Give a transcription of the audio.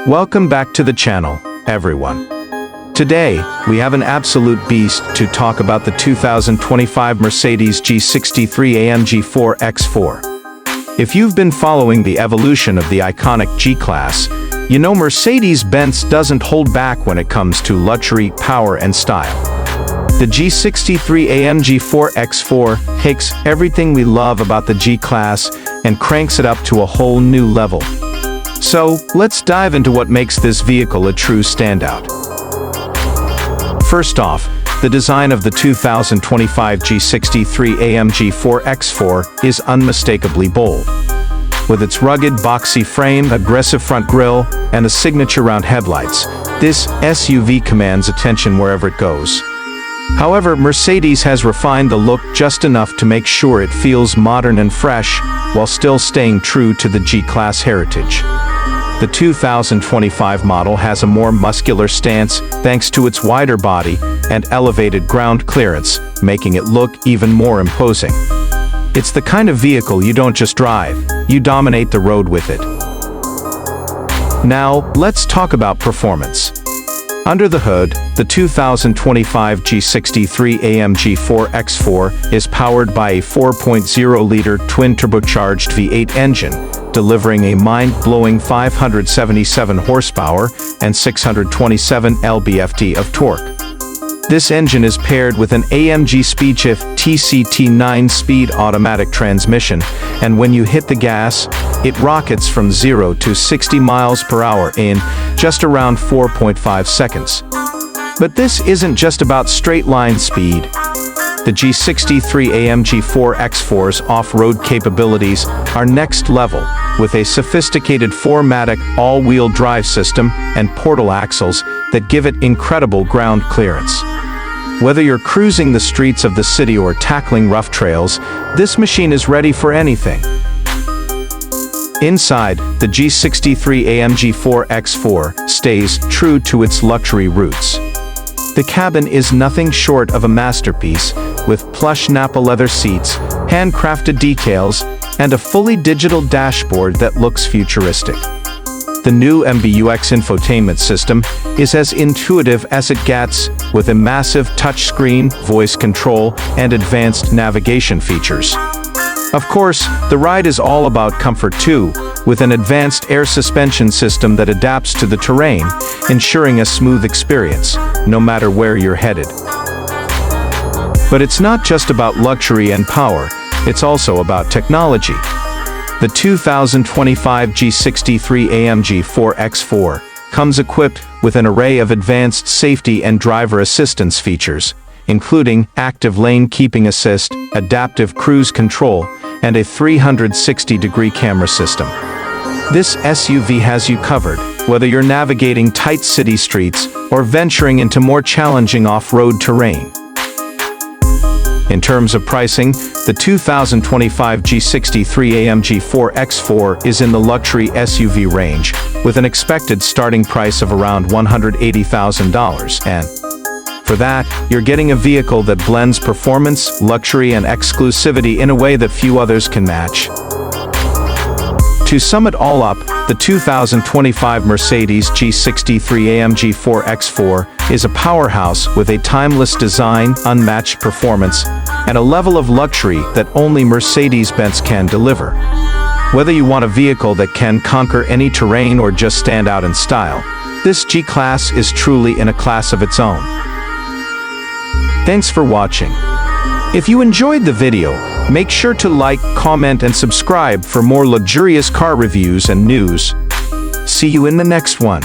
Welcome back to the channel, everyone. Today, we have an absolute beast to talk about the 2025 Mercedes G63 AMG 4x4. If you've been following the evolution of the iconic G-Class, you know Mercedes-Benz doesn't hold back when it comes to luxury, power, and style. The G63 AMG 4x4 takes everything we love about the G-Class and cranks it up to a whole new level. So, let's dive into what makes this vehicle a true standout. First off, the design of the 2025 G63 AMG 4x4 is unmistakably bold. With its rugged, boxy frame, aggressive front grille, and a signature round headlights, this SUV commands attention wherever it goes. However, Mercedes has refined the look just enough to make sure it feels modern and fresh, while still staying true to the G-Class heritage. The 2025 model has a more muscular stance thanks to its wider body and elevated ground clearance, making it look even more imposing. It's the kind of vehicle you don't just drive, you dominate the road with it. Now, let's talk about performance. Under the hood, the 2025 G63 AMG 4x4 is powered by a 4.0-liter twin-turbocharged V8 engine, delivering a mind-blowing 577 horsepower and 627 lb-ft of torque. This engine is paired with an AMG Speedshift TCT 9-speed automatic transmission, and when you hit the gas, it rockets from 0 to 60 miles per hour in just around 4.5 seconds. But this isn't just about straight-line speed. The G63 AMG 4x4's off-road capabilities are next level, with a sophisticated 4MATIC all-wheel drive system and portal axles that give it incredible ground clearance. Whether you're cruising the streets of the city or tackling rough trails, this machine is ready for anything. Inside, the G63 AMG 4x4 stays true to its luxury roots. The cabin is nothing short of a masterpiece, with plush Napa leather seats, handcrafted decals, and a fully digital dashboard that looks futuristic. The new MBUX infotainment system is as intuitive as it gets, with a massive touchscreen, voice control, and advanced navigation features. Of course, the ride is all about comfort too, with an advanced air suspension system that adapts to the terrain, ensuring a smooth experience, no matter where you're headed. But it's not just about luxury and power, it's also about technology. The 2025 G63 AMG 4x4 comes equipped with an array of advanced safety and driver assistance features, including active lane keeping assist, adaptive cruise control, and a 360-degree camera system. This SUV has you covered, whether you're navigating tight city streets or venturing into more challenging off-road terrain. In terms of pricing, the 2025 G63 AMG 4x4 is in the luxury SUV range, with an expected starting price of around $180,000, and for that, you're getting a vehicle that blends performance, luxury, and exclusivity in a way that few others can match. To sum it all up, the 2025 Mercedes G63 AMG 4x4 is a powerhouse with a timeless design, unmatched performance, and a level of luxury that only Mercedes-Benz can deliver. Whether you want a vehicle that can conquer any terrain or just stand out in style, this G-Class is truly in a class of its own. Thanks for watching. If you enjoyed the video, make sure to like, comment, and subscribe for more luxurious car reviews and news. See you in the next one.